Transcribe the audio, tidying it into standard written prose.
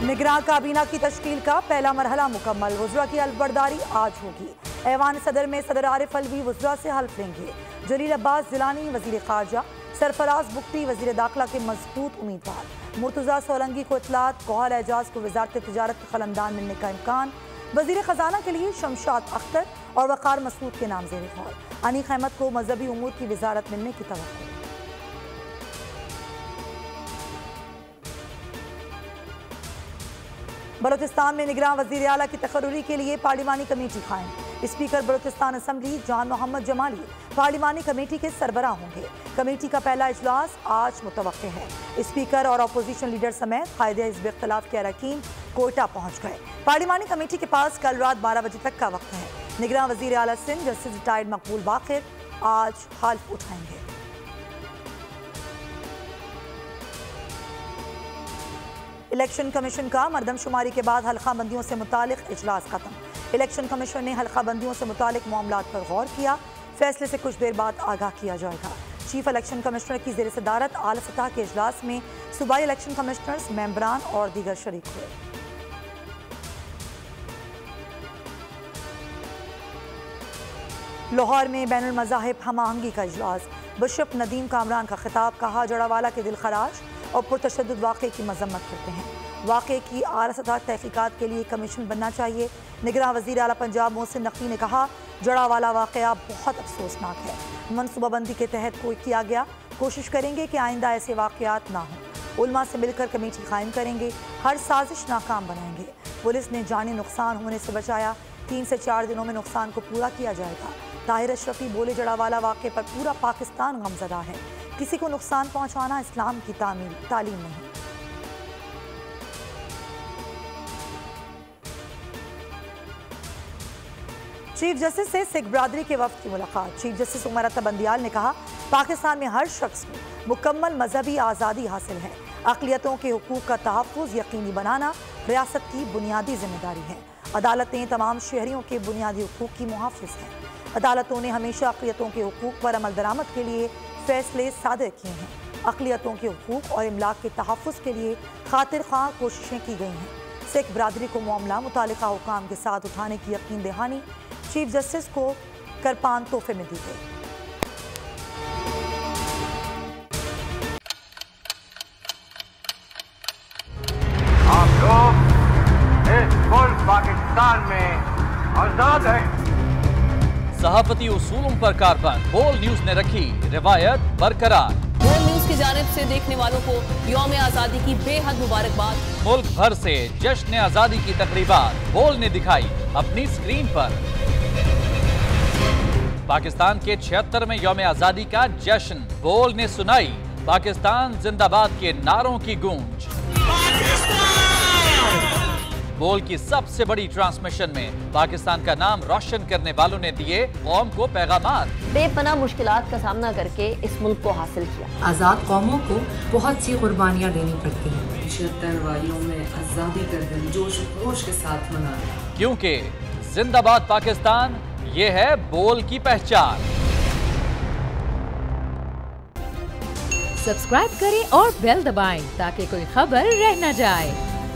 निगरान काबीना की तश्कील का पहला मरहला मुकम्मल। वज़रा की हल्फबरदारी आज होगी। ऐवान सदर में सदर आरिफ अलवी वज़रा से हल्फ लेंगे। जलील अब्बास जिलानी वज़ीर ख़ारजा, सरफराज बुख्ती वज़ीर दाखिला के मजबूत उम्मीदवार। मुर्तज़ा सोलंकी को इत्तलात, कोहल एजाज को वज़ारत तिजारत का क़लमदान मिलने का इम्कान। वज़ीर ख़जाना के लिए शमशाद अख्तर और वक़ार मसूद के नाम ज़ेर गौर। अनीक अहमद को मजहबी उमूर की वज़ारत मिलने की तवक्को। बलूचिस्तान में निगरान वज़ीर आला की तकर्रुरी के लिए पार्लिमानी कमेटी कायम। स्पीकर बलूचिस्तान असम्बली जान मोहम्मद जमाली पार्लिमानी कमेटी के सरबराह होंगे। कमेटी का पहला इजलास आज मुतवक्के है। स्पीकर और अपोजिशन लीडर समेत कायदे हिज़्ब इख्तिलाफ के अरकान कोयटा पहुँच गए। पार्लिमानी कमेटी के पास कल रात 12 बजे तक का वक्त है। निगरान वज़ीर आला सिंध जस्टिस रिटायर्ड मकबूल बाक़िर आज हल्फ उठाएंगे। इलेक्शन कमीशन का मरदमशुमारी के बाद हल्काबंदियों से मुतालिक इजलास खत्म। इलेक्शन कमीशन ने हल्काबंदियों से मुतालिक मामलात पर गौर किया। फैसले से कुछ देर बाद आगाह किया जाएगा। चीफ इलेक्शन कमिश्नर की ज़ेर सदारत आला सतह के इजलास में सूबाई इलेक्शन कमिश्नर्स, मेंबरान और दीगर शरीक हुए। लाहौर में बैनुल मज़ाहिब हमाहंगी का इजलास। बिशप नदीम कामरान का खिताब, कहा जड़ावाला के दिल खराश और पुरतशद्दुद वाक़े की मजम्मत करते हैं। वाक़े की आला सतह तहकीकात के लिए कमीशन बनना चाहिए। निगरान वज़ीर आला पंजाब मोहसिन नकवी ने कहा जड़ावाला वाक़या बहुत अफसोसनाक है। मनसूबाबंदी के तहत कोई किया गया। कोशिश करेंगे कि आइंदा ऐसे वाक़यात ना हों। उलमा से मिलकर कमेटी कायम करेंगे। हर साजिश नाकाम बनाएंगे। पुलिस ने जानी नुकसान होने से बचाया। 3 से 4 दिनों में नुकसान को पूरा किया जाएगा। ताहिर अशरफी बोले जड़ावाला वाक़े पर पूरा पाकिस्तान गमज़दा है। किसी को नुकसान पहुंचाना इस्लाम की तालीम नहीं। चीफ जस्टिस से सिख बरादरी के वफ्द की मुलाकात। चीफ जस्टिस उमर अता बंदियाल ने कहा पाकिस्तान में हर शख्स को मुकम्मल मजहबी आज़ादी हासिल है। अक़लियतों के हुकूक का तहफ़्फ़ुज़ यकीनी बनाना रियासत की बुनियादी जिम्मेदारी है। अदालतें तमाम शहरियों के बुनियादी हुकूक की मुहाफ़िज़ हैं। अदालतों ने हमेशा अक़लियतों के हुकूक पर अमल दरामद के लिए फैसले सादर किए हैं। अक़लियतों के हुकूक और इमलाक के तहफ़्फ़ुज़ के लिए खातिर ख्वाह कोशिशें की गई हैं। सिख बरादरी को मामला मुतालिका हुकाम के साथ उठाने की यकीन दहानी चीफ जस्टिस को करपान तोहफे में दी गई। आप लोग इस मुल्क पाकिस्तान में आजाद हैं। सहाफती उसूलों पर कारबंद। बोल न्यूज ने रखी रिवायत बरकरार। बोल न्यूज की जानिब से देखने वालों को यौम आज़ादी की बेहद मुबारकबाद। मुल्क भर से जश्न आज़ादी की तकरीबात बोल ने दिखाई अपनी स्क्रीन पर। पाकिस्तान के 76वें यौम आज़ादी का जश्न। बोल ने सुनाई पाकिस्तान जिंदाबाद के नारों की गूंज। बोल की सबसे बड़ी ट्रांसमिशन में पाकिस्तान का नाम रोशन करने वालों ने दिए कौम को पैगामात। बेपनाह मुश्किलात का सामना करके इस मुल्क को हासिल किया। आज़ाद कौमों को बहुत सी कुर्बानियाँ देनी पड़ती हैं। 76 वारियों में आज़ादी का दिन जोश खरोश के साथ मना। क्योंकि जिंदाबाद पाकिस्तान ये है बोल की पहचान। सब्सक्राइब करें और बेल दबाएं ताकि कोई खबर रह न जाए।